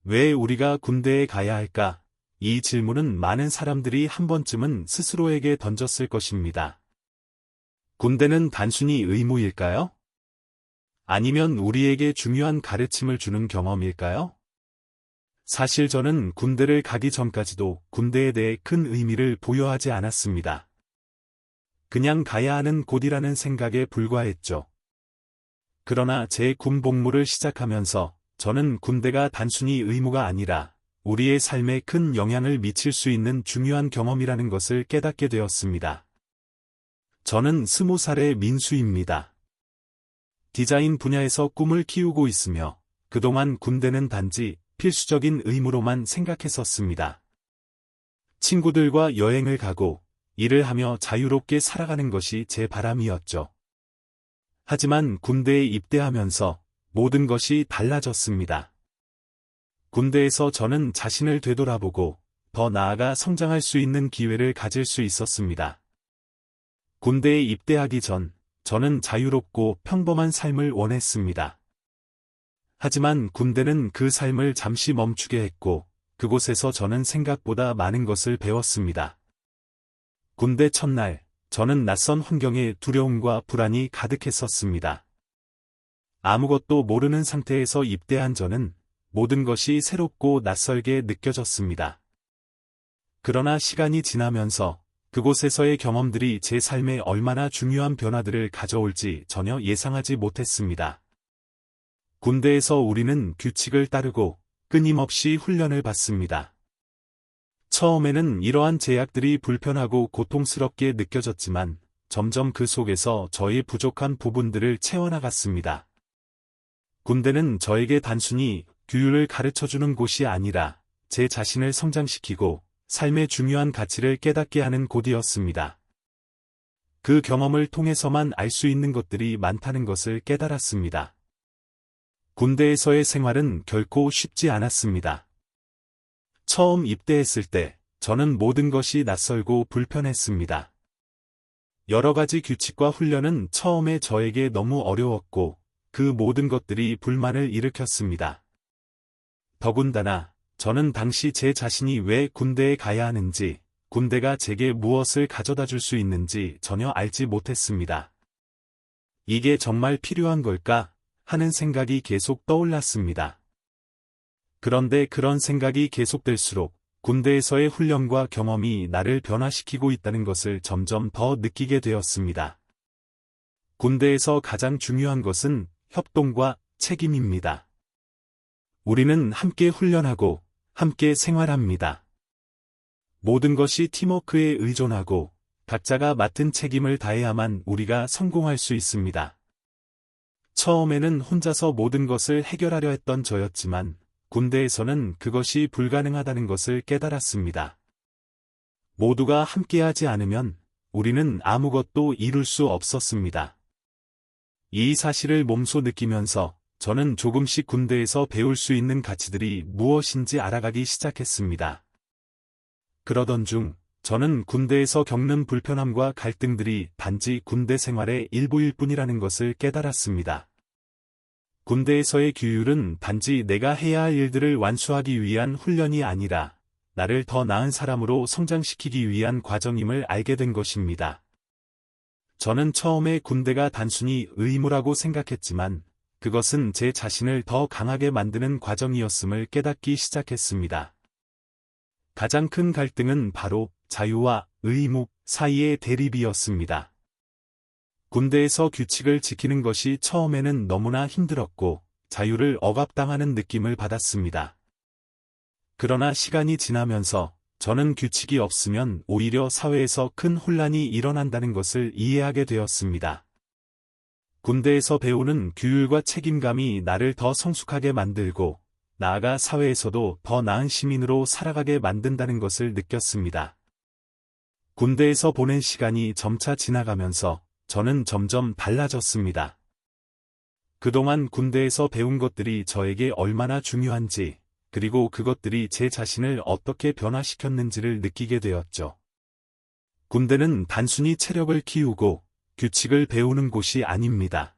왜 우리가 군대에 가야 할까? 이 질문은 많은 사람들이 한 번쯤은 스스로에게 던졌을 것입니다. 군대는 단순히 의무일까요? 아니면 우리에게 중요한 가르침을 주는 경험일까요? 사실 저는 군대를 가기 전까지도 군대에 대해 큰 의미를 부여하지 않았습니다. 그냥 가야 하는 곳이라는 생각에 불과했죠. 그러나 제 군 복무를 시작하면서 저는 군대가 단순히 의무가 아니라 우리의 삶에 큰 영향을 미칠 수 있는 중요한 경험이라는 것을 깨닫게 되었습니다. 저는 20살의 민수입니다. 디자인 분야에서 꿈을 키우고 있으며 그동안 군대는 단지 필수적인 의무로만 생각했었습니다. 친구들과 여행을 가고 일을 하며 자유롭게 살아가는 것이 제 바람이었죠. 하지만 군대에 입대하면서 모든 것이 달라졌습니다. 군대에서 저는 자신을 되돌아보고 더 나아가 성장할 수 있는 기회를 가질 수 있었습니다. 군대에 입대하기 전, 저는 자유롭고 평범한 삶을 원했습니다. 하지만 군대는 그 삶을 잠시 멈추게 했고, 그곳에서 저는 생각보다 많은 것을 배웠습니다. 군대 첫날, 저는 낯선 환경에 두려움과 불안이 가득했었습니다. 아무것도 모르는 상태에서 입대한 저는 모든 것이 새롭고 낯설게 느껴졌습니다. 그러나 시간이 지나면서 그곳에서의 경험들이 제 삶에 얼마나 중요한 변화들을 가져올지 전혀 예상하지 못했습니다. 군대에서 우리는 규칙을 따르고 끊임없이 훈련을 받습니다. 처음에는 이러한 제약들이 불편하고 고통스럽게 느껴졌지만 점점 그 속에서 저의 부족한 부분들을 채워나갔습니다. 군대는 저에게 단순히 규율을 가르쳐주는 곳이 아니라 제 자신을 성장시키고 삶의 중요한 가치를 깨닫게 하는 곳이었습니다. 그 경험을 통해서만 알 수 있는 것들이 많다는 것을 깨달았습니다. 군대에서의 생활은 결코 쉽지 않았습니다. 처음 입대했을 때 저는 모든 것이 낯설고 불편했습니다. 여러 가지 규칙과 훈련은 처음에 저에게 너무 어려웠고 그 모든 것들이 불만을 일으켰습니다. 더군다나 저는 당시 제 자신이 왜 군대에 가야 하는지, 군대가 제게 무엇을 가져다 줄 수 있는지 전혀 알지 못했습니다. 이게 정말 필요한 걸까? 하는 생각이 계속 떠올랐습니다. 그런데 그런 생각이 계속될수록 군대에서의 훈련과 경험이 나를 변화시키고 있다는 것을 점점 더 느끼게 되었습니다. 군대에서 가장 중요한 것은 협동과 책임입니다. 우리는 함께 훈련하고 함께 생활합니다. 모든 것이 팀워크에 의존하고 각자가 맡은 책임을 다해야만 우리가 성공할 수 있습니다. 처음에는 혼자서 모든 것을 해결하려 했던 저였지만 군대에서는 그것이 불가능하다는 것을 깨달았습니다. 모두가 함께하지 않으면 우리는 아무것도 이룰 수 없었습니다. 이 사실을 몸소 느끼면서 저는 조금씩 군대에서 배울 수 있는 가치들이 무엇인지 알아가기 시작했습니다. 그러던 중 저는 군대에서 겪는 불편함과 갈등들이 단지 군대 생활의 일부일 뿐이라는 것을 깨달았습니다. 군대에서의 규율은 단지 내가 해야 할 일들을 완수하기 위한 훈련이 아니라 나를 더 나은 사람으로 성장시키기 위한 과정임을 알게 된 것입니다. 저는 처음에 군대가 단순히 의무라고 생각했지만 그것은 제 자신을 더 강하게 만드는 과정이었음을 깨닫기 시작했습니다. 가장 큰 갈등은 바로 자유와 의무 사이의 대립이었습니다. 군대에서 규칙을 지키는 것이 처음에는 너무나 힘들었고 자유를 억압당하는 느낌을 받았습니다. 그러나 시간이 지나면서 저는 규칙이 없으면 오히려 사회에서 큰 혼란이 일어난다는 것을 이해하게 되었습니다. 군대에서 배우는 규율과 책임감이 나를 더 성숙하게 만들고 나아가 사회에서도 더 나은 시민으로 살아가게 만든다는 것을 느꼈습니다. 군대에서 보낸 시간이 점차 지나가면서 저는 점점 달라졌습니다. 그동안 군대에서 배운 것들이 저에게 얼마나 중요한지, 그리고 그것들이 제 자신을 어떻게 변화시켰는지를 느끼게 되었죠. 군대는 단순히 체력을 키우고 규칙을 배우는 곳이 아닙니다.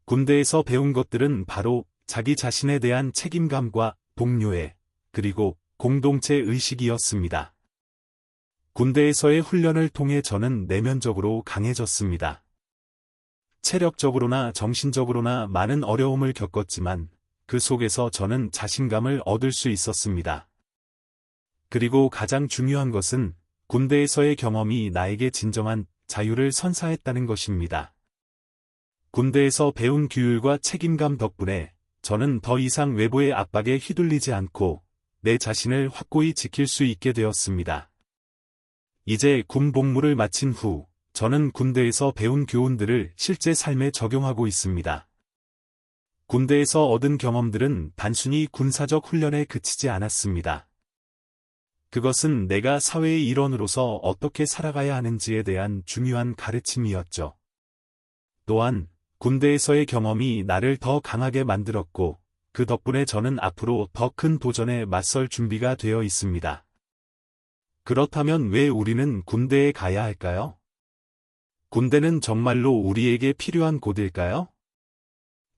군대에서 배운 것들은 바로 자기 자신에 대한 책임감과 동료애, 그리고 공동체 의식이었습니다. 군대에서의 훈련을 통해 저는 내면적으로 강해졌습니다. 체력적으로나 정신적으로나 많은 어려움을 겪었지만 그 속에서 저는 자신감을 얻을 수 있었습니다. 그리고 가장 중요한 것은 군대에서의 경험이 나에게 진정한 자유를 선사했다는 것입니다. 군대에서 배운 규율과 책임감 덕분에 저는 더 이상 외부의 압박에 휘둘리지 않고 내 자신을 확고히 지킬 수 있게 되었습니다. 이제 군 복무를 마친 후 저는 군대에서 배운 교훈들을 실제 삶에 적용하고 있습니다. 군대에서 얻은 경험들은 단순히 군사적 훈련에 그치지 않았습니다. 그것은 내가 사회의 일원으로서 어떻게 살아가야 하는지에 대한 중요한 가르침이었죠. 또한 군대에서의 경험이 나를 더 강하게 만들었고 그 덕분에 저는 앞으로 더 큰 도전에 맞설 준비가 되어 있습니다. 그렇다면 왜 우리는 군대에 가야 할까요? 군대는 정말로 우리에게 필요한 곳일까요?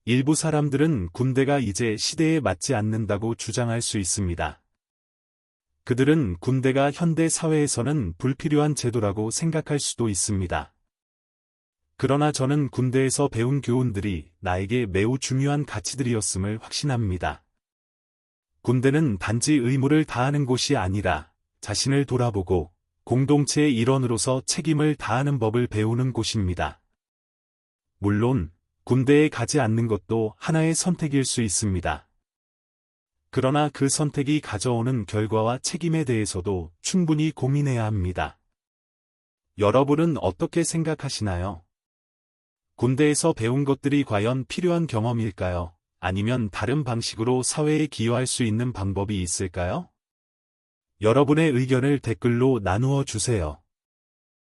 일부 사람들은 군대가 이제 시대에 맞지 않는다고 주장할 수 있습니다. 그들은 군대가 현대 사회에서는 불필요한 제도라고 생각할 수도 있습니다. 그러나 저는 군대에서 배운 교훈들이 나에게 매우 중요한 가치들이었음을 확신합니다. 군대는 단지 의무를 다하는 곳이 아니라 자신을 돌아보고 공동체의 일원으로서 책임을 다하는 법을 배우는 곳입니다. 물론 군대에 가지 않는 것도 하나의 선택일 수 있습니다. 그러나 그 선택이 가져오는 결과와 책임에 대해서도 충분히 고민해야 합니다. 여러분은 어떻게 생각하시나요? 군대에서 배운 것들이 과연 필요한 경험일까요? 아니면 다른 방식으로 사회에 기여할 수 있는 방법이 있을까요? 여러분의 의견을 댓글로 나누어 주세요.